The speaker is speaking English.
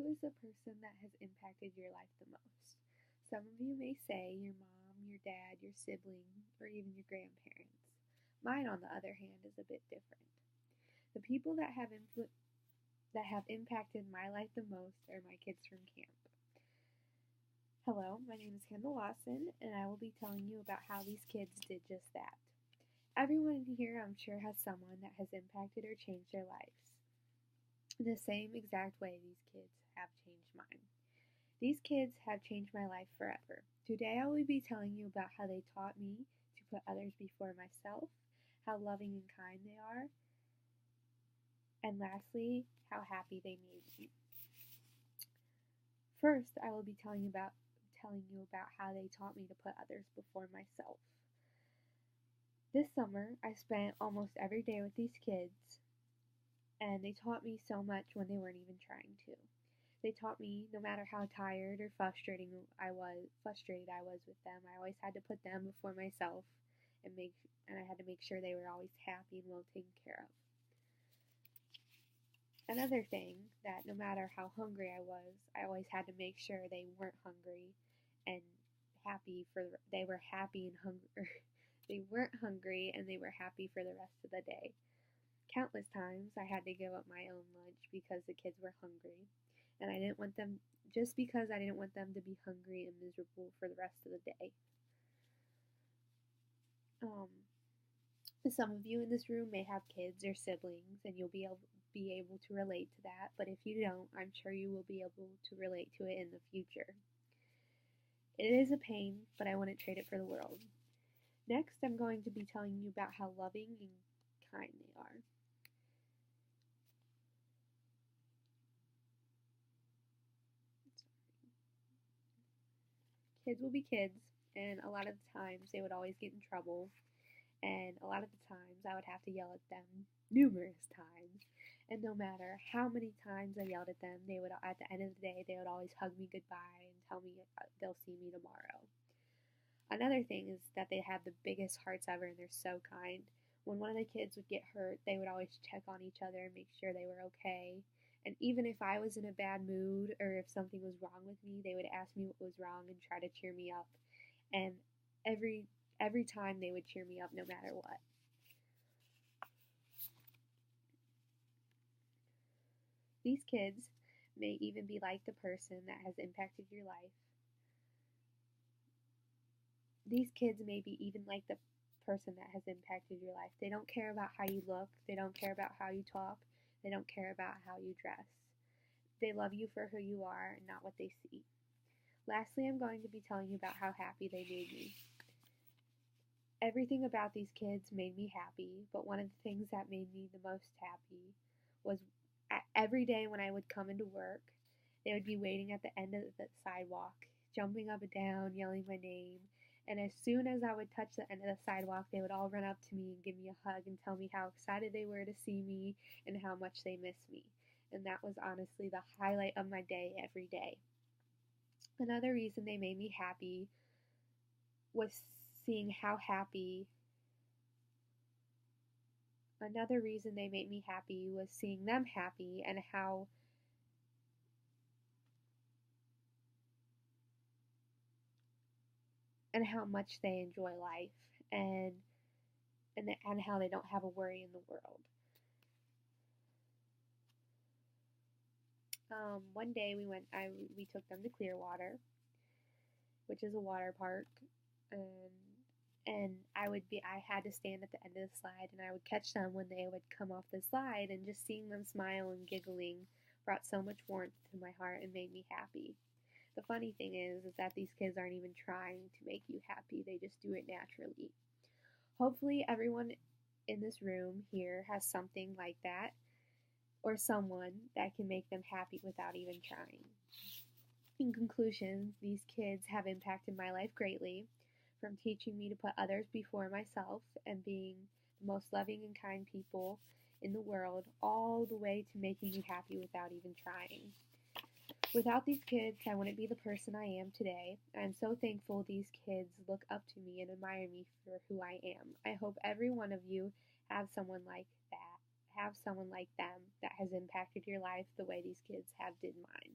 Who is the person that has impacted your life the most? Some of you may say your mom, your dad, your sibling, or even your grandparents. Mine, on the other hand, is a bit different. The people that have impacted my life the most are my kids from camp. Hello, my name is Kendall Lawson, and I will be telling you about how these kids did just that. Everyone here, I'm sure, has someone that has impacted or changed their lives the same exact way these kids have changed mine. These kids have changed my life forever. Today I will be telling you about how they taught me to put others before myself, how loving and kind they are, and lastly, how happy they made me. First, I will be telling you about how they taught me to put others before myself. This summer, I spent almost every day with these kids, and they taught me so much when they weren't even trying to. They taught me no matter how tired or frustrated I was with them, I always had to put them before myself and I had to make sure they were always happy and well taken care of. Another thing that no matter how hungry I was, I always had to make sure they weren't hungry and they were happy and hungry. They weren't hungry and they were happy for the rest of the day. Countless times I had to give up my own lunch because the kids were hungry, and I didn't want them to be hungry and miserable for the rest of the day. Some of you in this room may have kids or siblings, and you'll be able to relate to that, but if you don't, I'm sure you will be able to relate to it in the future. It is a pain, but I wouldn't trade it for the world. Next, I'm going to be telling you about how loving and kind they are. Kids will be kids, and a lot of the times they would always get in trouble, and a lot of the times I would have to yell at them numerous times. And no matter how many times I yelled at them, at the end of the day, they would always hug me goodbye and tell me they'll see me tomorrow. Another thing is that they have the biggest hearts ever, and they're so kind. When one of the kids would get hurt, they would always check on each other and make sure they were okay. And even if I was in a bad mood or if something was wrong with me, they would ask me what was wrong and try to cheer me up. And every time they would cheer me up no matter what. These kids may even be like the person that has impacted your life. These kids may be even like the person that has impacted your life. They don't care about how you look. They don't care about how you talk. They don't care about how you dress. They love you for who you are and not what they see. Lastly, I'm going to be telling you about how happy they made me. Everything about these kids made me happy, but one of the things that made me the most happy was every day when I would come into work, they would be waiting at the end of the sidewalk, jumping up and down, yelling my name. And as soon as I would touch the end of the sidewalk, they would all run up to me and give me a hug and tell me how excited they were to see me and how much they miss me. And that was honestly the highlight of my day every day. Another reason they made me happy was seeing how happy. Another reason they made me happy was seeing them happy and how much they enjoy life and how they don't have a worry in the world. One day we took them to Clearwater, which is a water park, and I had to stand at the end of the slide, and I would catch them when they would come off the slide, and just seeing them smile and giggling brought so much warmth to my heart and made me happy. The funny thing is that these kids aren't even trying to make you happy, they just do it naturally. Hopefully everyone in this room here has something like that, or someone that can make them happy without even trying. In conclusion, these kids have impacted my life greatly, from teaching me to put others before myself and being the most loving and kind people in the world, all the way to making me happy without even trying. Without these kids, I wouldn't be the person I am today. I'm so thankful these kids look up to me and admire me for who I am. I hope every one of you have someone like them that has impacted your life the way these kids have did mine.